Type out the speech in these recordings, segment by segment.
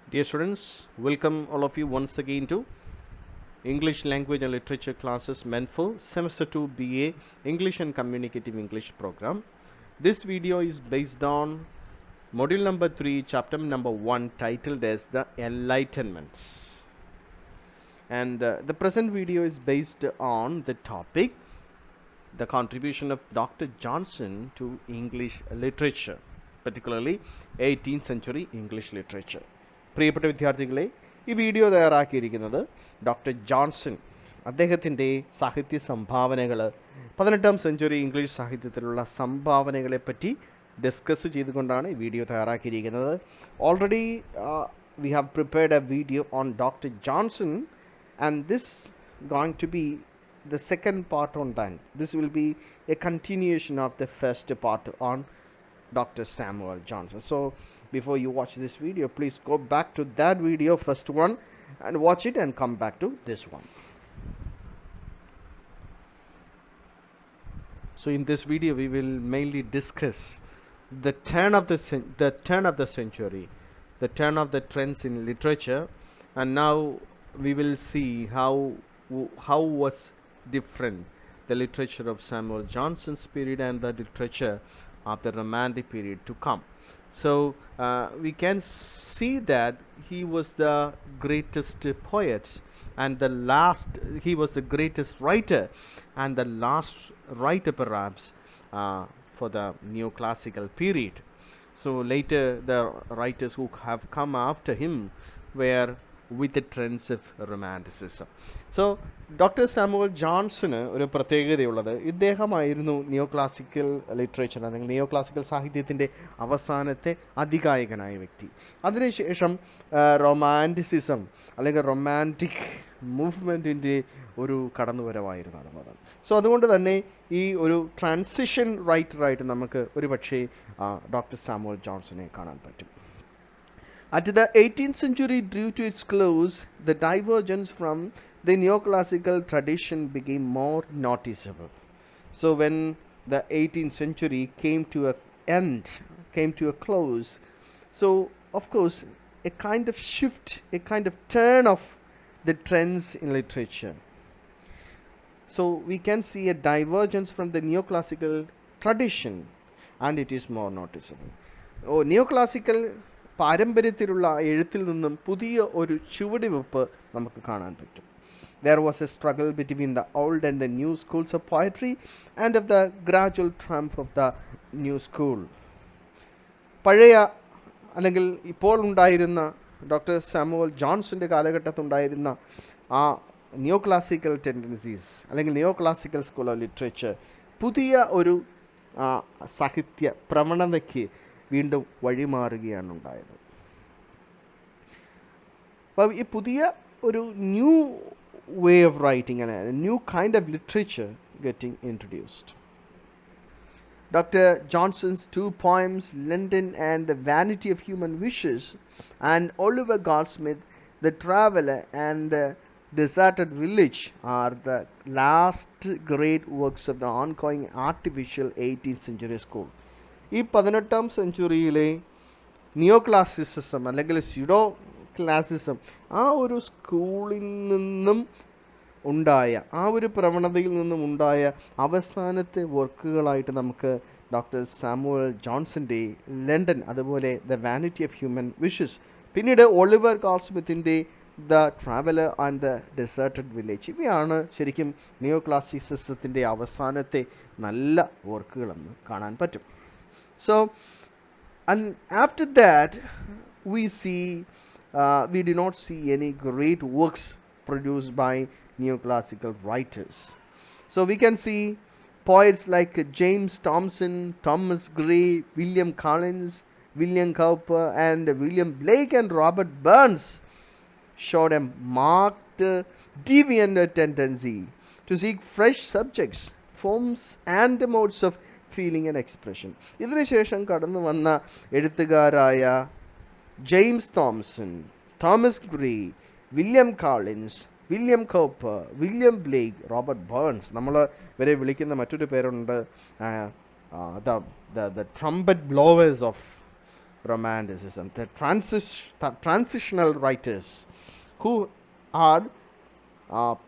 Dear students, welcome all of you once again to English Language and Literature classes meant for Semester 2 BA English and Communicative English program. This video is based on module number 3, chapter number 1, titled as The Enlightenment. And the present video is based on the topic the contribution of Dr. Johnson to English literature, particularly 18th century English literature. പ്രിയപ്പെട്ട വിദ്യാർത്ഥികളെ, ഈ video തയ്യാറാക്കിയിരിക്കുന്നത് doctor Johnson അദ്ദേഹത്തിൻ്റെ സാഹിത്യ സംഭാവനകൾ 18ാം century English സാഹിത്യത്തിലുള്ള സംഭാവനകളെപ്പറ്റി discuss ചെയ്തുകൊണ്ടാണ് ഈ video തയ്യാറാക്കിയിരിക്കുന്നത്. Already we have prepared A video on doctor Johnson and this going to be the second part on that. This will be a continuation of the first part on Dr. Samuel Johnson. So before you watch this video, please go back to that video, first one, and watch it and come back to this one. So in this video we will mainly discuss the turn of the century, the turn of the trends in literature, and now we will see how was different the literature of Samuel Johnson's period and the literature of the Romantic period to come. So we can see that he was the greatest poet and he was the greatest writer and the last writer perhaps for the neoclassical period. So later the writers who have come after him were with the trends of romanticism. So doctor Samuel Johnson ഒരു പ്രത്യേകതയുള്ളത് ഇദ്ദേഹമായിരുന്നു നിയോ classical literature അല്ലെങ്കിൽ നിയോ classical സാഹിത്യത്തിൻ്റെ അവസാനത്തെ അധികായകനായ വ്യക്തി. അതിനുശേഷം romanticism അല്ലെങ്കിൽ romantic മൂവ്മെൻറ്റിൻ്റെ ഒരു കടന്നുവരവായിരുന്നു അതുകൊണ്ടാണ്. So അതുകൊണ്ട് തന്നെ ഈ ഒരു ട്രാൻസിഷൻ റൈറ്ററായിട്ട് നമുക്ക് ഒരു പക്ഷേ ഡോക്ടർ സാമുവൽ ജോൺസനെ കാണാൻ പറ്റും. At the 18th century drew to its close, the divergence from the neoclassical tradition became more noticeable. So when the 18th century came to a close, so of course a kind of shift, a kind of turn of the trends in literature. So we can see a divergence from the neoclassical tradition and it is more noticeable. Neoclassical പാരമ്പര്യത്തിലുള്ള എഴുത്തിൽ നിന്നും പുതിയ ഒരു ചുവടുവെപ്പ് നമുക്ക് കാണാൻ പറ്റും. There was a struggle between the old and the new schools of poetry and of the gradual triumph of the new school. പഴയ അല്ലെങ്കിൽ ഇപ്പോൾ ഉണ്ടായിരുന്ന ഡോക്ടർ സാമുവൽ ജോൺസന്റെ കാലഘട്ടത്തുണ്ടായിരുന്ന ആ നിയോ ക്ലാസിക്കൽ ടെൻഡൻസീസ് അല്ലെങ്കിൽ നിയോ ക്ലാസിക്കൽ സ്കൂൾ ഓഫ് ലിറ്ററേച്ചർ പുതിയ ഒരു സാഹിത്യ പ്രവണതയ്ക്ക് വീണ്ടും വഴിമാറുകയാണ് ഉണ്ടായത്. അപ്പോൾ ഈ പുതിയ ഒരു ന്യൂ വേ ഓഫ് റൈറ്റിംഗ് അല്ലെങ്കിൽ new kind of literature getting introduced. Dr. Johnson's two poems, London and the Vanity of Human Wishes, and Oliver Goldsmith, The Traveller and the Deserted Village, are the last great works of the ongoing artificial 18th century school. ഈ 18ാം സെഞ്ചുറിയിലെ നിയോ classicism അല്ലെങ്കിൽ pseudo classicism ആ ഒരു സ്കൂളിൽ നിന്നും ഉണ്ടായ ആ ഒരു പ്രവണതയിൽ നിന്നും ഉണ്ടായ അവസാനത്തെ വർക്കുകളായിട്ട് നമുക്ക് ഡോക്ടർ സാമുവൽ ജോൺസൻ്റെ ലണ്ടൻ, അതുപോലെ the vanity of human wishes, പിന്നീട് ഒളിവർ ഗോൾസ്മിത്തിൻ്റെ the traveller and the deserted village, ഇവയാണ് ശരിക്കും നിയോ ക്ലാസിസിസത്തിൻ്റെ അവസാനത്തെ നല്ല വർക്കുകളെന്ന് കാണാൻ പറ്റും. So, and after that, we do not see any great works produced by neoclassical writers. So we can see poets like James Thomson, Thomas Gray, William Collins, William Cowper, and William Blake and Robert Burns showed a marked deviant tendency to seek fresh subjects, forms, and modes of feeling and expression. ഇതിനുശേഷം കടന്നു വന്ന എഴുത്തുകാരായ James Thomson, Thomas Gray, William Collins, William Cowper, William Blake, Robert Burns, നമ്മൾ ഇവരെ വിളിക്കുന്ന മറ്റൊരു പേരുണ്ട് the trumpet blowers of Romanticism, the transitional writers who are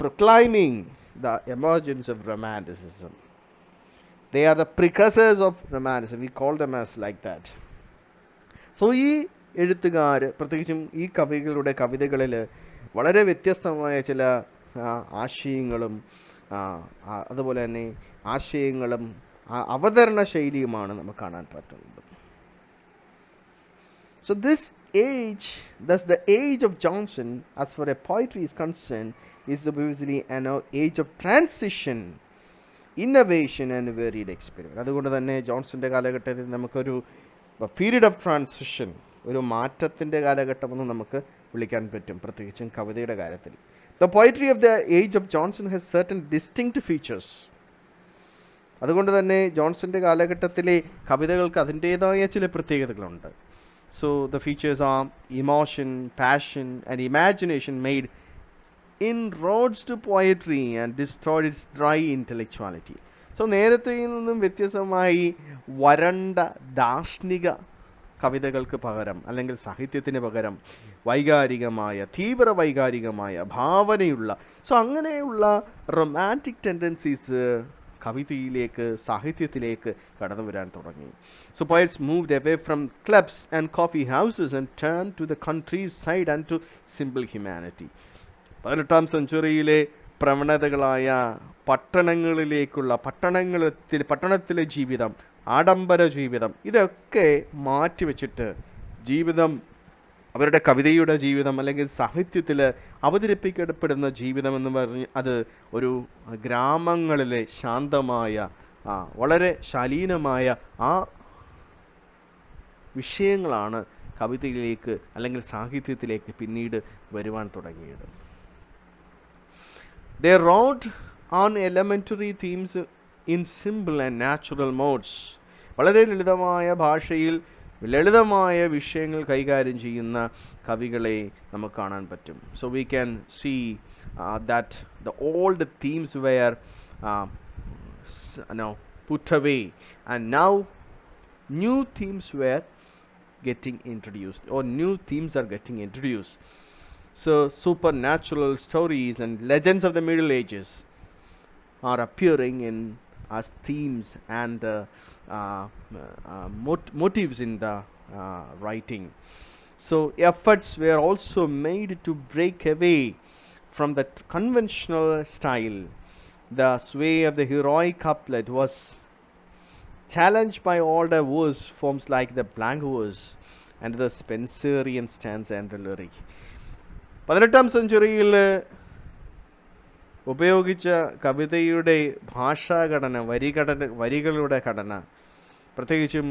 proclaiming the emergence of Romanticism. They are the precursors of Romanticism. We call them as like that. So ഈ എഴുത്തുകാർ, പ്രത്യേകിച്ചും ഈ കവികളുടെ കവിതകളിൽ വളരെ വ്യത്യസ്തമായ ചില ആശയങ്ങളും അതുപോലെ തന്നെ ആശയങ്ങളും അവതരണ ശൈലിയുമാണ് നമുക്ക് കാണാൻ പറ്റുന്നത്. So this age, thus the age of Johnson, as far as poetry is concerned, is obviously an age of transition, innovation and varied experience. അതുകൊണ്ട് തന്നെ ജോൺസന്റെ കാലഘട്ടത്തിൽ നമുക്കൊരു പീരീഡ് ഓഫ് ട്രാൻസിഷൻ, ഒരു മാറ്റത്തിൻ്റെ കാലഘട്ടമെന്ന് നമുക്ക് വിളിക്കാൻ പറ്റും, പ്രത്യേകിച്ചും കവിതയുടെ കാര്യത്തിൽ. The poetry of the age of Johnson has certain distinct features. അതുകൊണ്ട് തന്നെ ജോൺസന്റെ കാലഘട്ടത്തിലെ കവിതകൾക്ക് അതിൻ്റേതായ ചില പ്രത്യേകതകളുണ്ട്. So the features are emotion, passion and imagination made inroads to poetry and destroyed its dry intellectuality. So നേരത്തെ നിന്നും വ്യത്യസ്തമായി വരണ്ട ദാർശനിക കവിതകൾക്ക് പകരം, അല്ലെങ്കിൽ സാഹിത്യത്തിന് പകരം വൈകാരികമായ, തീവ്ര വൈകാരികമായ ഭാവനയുള്ള, സോ അങ്ങനെയുള്ള റൊമാൻറ്റിക് ടെൻഡൻസീസ് കവിതയിലേക്ക്, സാഹിത്യത്തിലേക്ക് കടന്നു വരാൻ തുടങ്ങി. So poets moved away from clubs and coffee houses and turn to the countries side and to simple humanity. 18ാം സെഞ്ചുറിയിലെ പ്രവണതകളായ പട്ടണത്തിലെ ജീവിതം, ആഡംബര ജീവിതം, ഇതൊക്കെ മാറ്റിവെച്ചിട്ട് ജീവിതം, അവരുടെ കവിതയുടെ ജീവിതം അല്ലെങ്കിൽ സാഹിത്യത്തിൽ അവതരിപ്പിക്കപ്പെടുന്ന ജീവിതം എന്ന് പറഞ്ഞ് അത് ഒരു ഗ്രാമങ്ങളിലെ ശാന്തമായ, വളരെ ശാലീനമായ ആ വിഷയങ്ങളാണ് കവിതയിലേക്ക് അല്ലെങ്കിൽ സാഹിത്യത്തിലേക്ക് പിന്നീട് വരുവാൻ തുടങ്ങിയത്. They wrote on elementary themes in simple and natural modes. വളരെ ലളിതമായ ഭാഷയിൽ ലളിതമായ വിഷയങ്ങൾ കൈകാര്യം ചെയ്യുന്ന കവികളെ നമുക്ക് കാണാൻ പറ്റും. So we can see that the old themes were put away and now new themes were getting introduced, or new themes are getting introduced. So supernatural stories and legends of the Middle Ages are appearing in as themes and motives in the writing. So efforts were also made to break away from the conventional style. The sway of the heroic couplet was challenged by older verse forms like the blank verse and the Spenserian stanza and the lyric. 18ാം സെഞ്ചുറിയിൽ ഉപയോഗിച്ച കവിതയുടെ ഭാഷാഘടന, വരികളുടെ ഘടന, പ്രത്യേകിച്ചും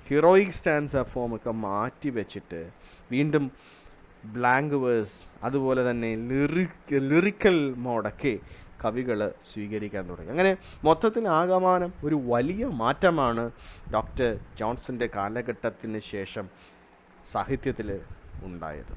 heroic stanza ഫോമൊക്കെ മാറ്റി വെച്ചിട്ട് വീണ്ടും blank verse, അതുപോലെ തന്നെ ലിറിക്കൽ മോഡൊക്കെ കവികൾ സ്വീകരിക്കാൻ തുടങ്ങി. അങ്ങനെ മൊത്തത്തിൽ ആകമാനം ഒരു വലിയ മാറ്റമാണ് ഡോക്ടർ ജോൺസന്റെ കാലഘട്ടത്തിന് ശേഷം സാഹിത്യത്തിൽ ഉണ്ടായത്.